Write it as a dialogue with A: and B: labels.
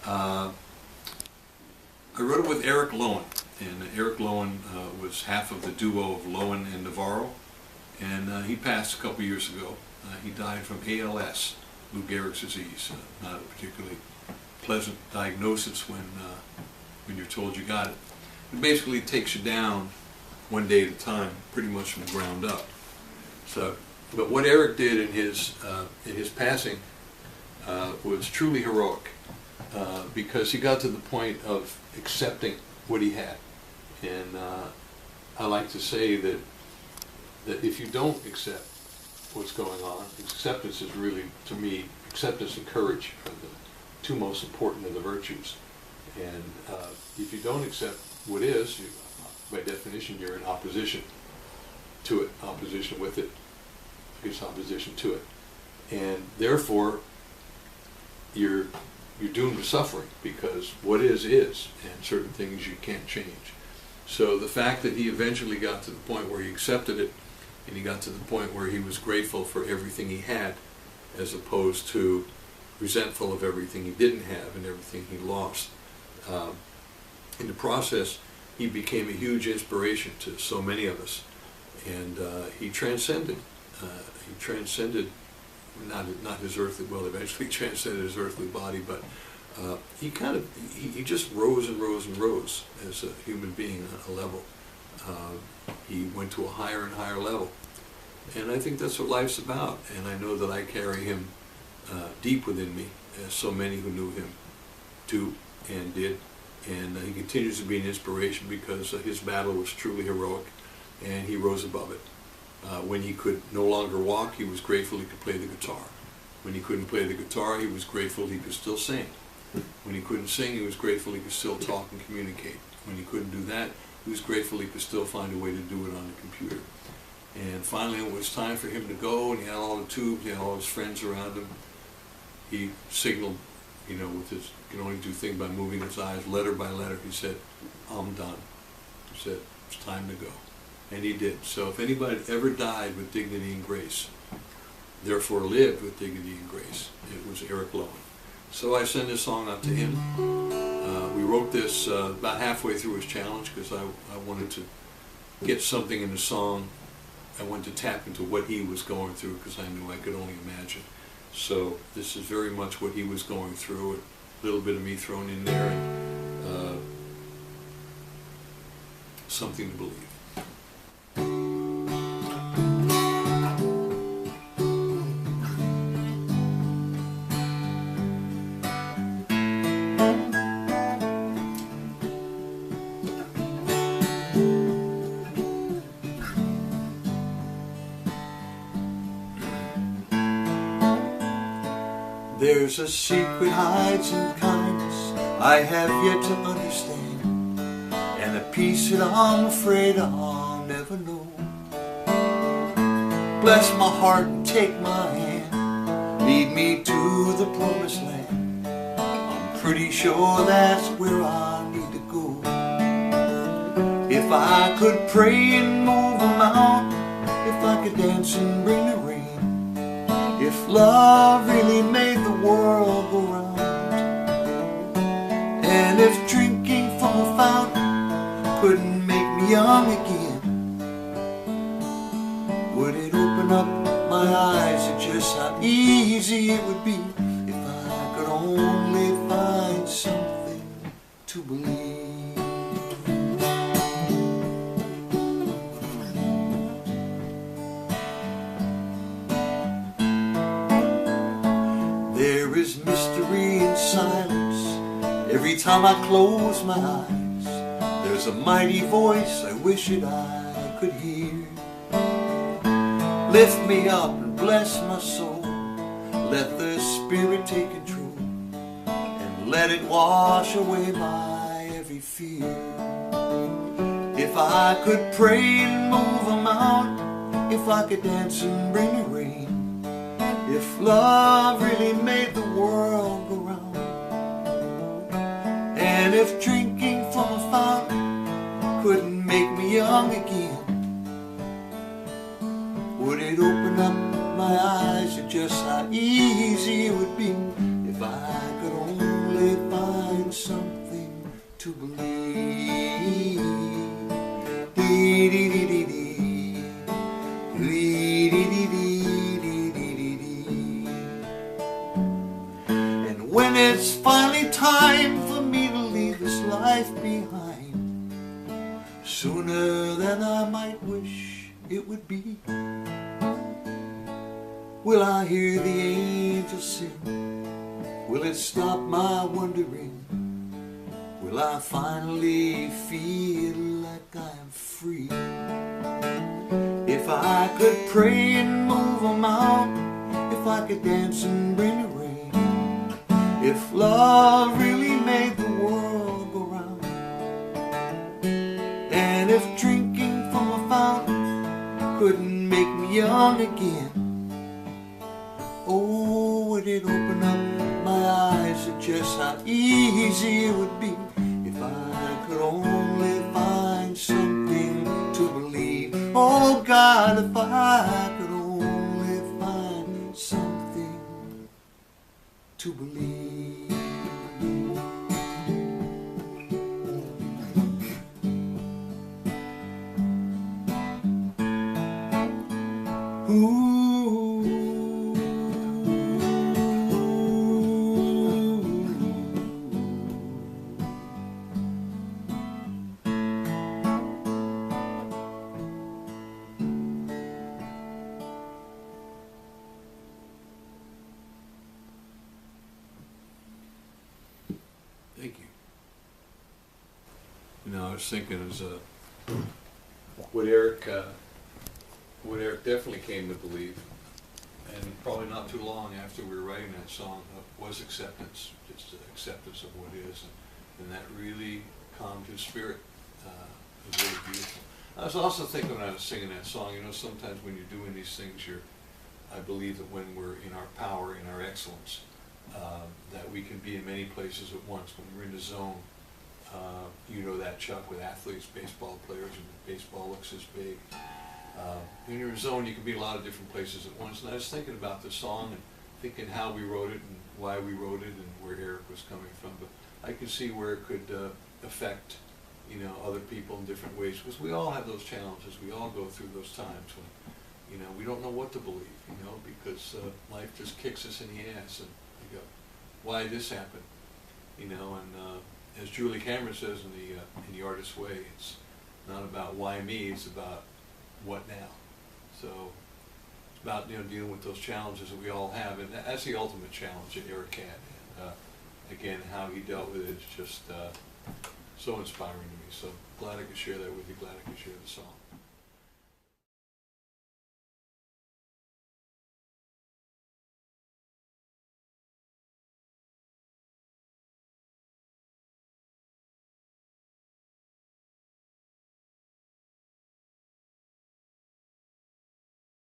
A: I wrote it with Eric Lowen, and Eric Lowen was half of the duo of Lowen and Navarro, and he passed a couple years ago. He died from ALS, Lou Gehrig's disease, not a particularly pleasant diagnosis when you're told you got it. It basically takes you down one day at a time, pretty much from the ground up. So, but what Eric did in his passing was truly heroic, because he got to the point of accepting what he had. And I like to say that if you don't accept what's going on, acceptance is really, to me, acceptance and courage are the two most important of the virtues. And if you don't accept what is, by definition, you're in opposition to it, opposition with it, against opposition to it. And therefore, you're doomed to suffering, because what is, and certain things you can't change. So the fact that he eventually got to the point where he accepted it, and he got to the point where he was grateful for everything he had, as opposed to resentful of everything he didn't have and everything he lost. In the process, he became a huge inspiration to so many of us, and he transcended. Not his earthly, well, eventually transcended his earthly body, but he just rose and rose and rose as a human being on a level. He went to a higher and higher level, and I think that's what life's about. And I know that I carry him deep within me, as so many who knew him do and did. And he continues to be an inspiration, because his battle was truly heroic, and he rose above it. When he could no longer walk, he was grateful he could play the guitar. When he couldn't play the guitar, he was grateful he could still sing. When he couldn't sing, he was grateful he could still talk and communicate. When he couldn't do that, he was grateful he could still find a way to do it on the computer. And finally, when it was time for him to go, and he had all the tubes, he had all his friends around him, he signaled, with his, can only do things by moving his eyes, letter by letter. He said, "I'm done." He said, "It's time to go." And he did. So if anybody ever died with dignity and grace, therefore lived with dignity and grace, it was Eric Lowen. So I send this song out to him. We wrote this about halfway through his challenge, because I wanted to get something in the song. I wanted to tap into what he was going through, because I knew I could only imagine. So this is very much what he was going through, a little bit of me thrown in there, and something to believe.
B: There's a secret hides in kindness I have yet to understand, and a peace that I'm afraid I'll never know. Bless my heart and take my hand, lead me to the promised land. I'm pretty sure that's where I need to go. If I could pray and move a mountain, if I could dance and bring the rain, if love really made the world go round, and if drinking from a fountain couldn't make me young again, would it open up my eyes to just how easy it would be if I could only find something to believe? There is mystery in silence every time I close my eyes. There's a mighty voice I wish that I could hear. Lift me up and bless my soul. Let the Spirit take control, and let it wash away my every fear. If I could pray and move a mountain, if I could dance and bring the rain, if love really made the world go round, and if drinking from a fountain couldn't make me young again, would it open up my eyes to just how easy it would be if I could only find find something to believe. Dee dee dee dee dee. Dee dee dee dee dee dee dee dee. And when it's finally time for me to leave this life behind, sooner than I might wish it would be, will I hear the angels sing? Will it stop my wondering? Will I finally feel like I'm free? If I could pray and move a mountain, if I could dance and bring a rain, if love really made the world go round, and if drinking from a fountain couldn't make me young again, oh, would it open up my eyes to just how easy it would be if I could only find something to believe. Oh God, if I could only find something to believe. Ooh.
A: Thank you. You know, I was thinking as what Eric definitely came to believe, and probably not too long after we were writing that song, was acceptance, just the acceptance of what is, and that really calmed his spirit. It was really beautiful. I was also thinking when I was singing that song, you know, sometimes when you're doing these things, I believe that when we're in our power, in our excellence, that we can be in many places at once. When we're in the zone, you know that, Chuck, with athletes, baseball players, and baseball looks as big. When you're in a zone, you can be in a lot of different places at once. And I was thinking about the song and thinking how we wrote it and why we wrote it and where Eric was coming from. But I could see where it could affect, you know, other people in different ways, because we all have those challenges. We all go through those times when, you know, we don't know what to believe, you know, because life just kicks us in the ass, and we go, why this happened, you know? And as Julie Cameron says in the Artist's Way, it's not about why me, it's about what now. So it's about, you know, dealing with those challenges that we all have, and that's the ultimate challenge that Eric had. And again, how he dealt with it is just so inspiring to me. So glad I could share that with you. Glad I could share the song.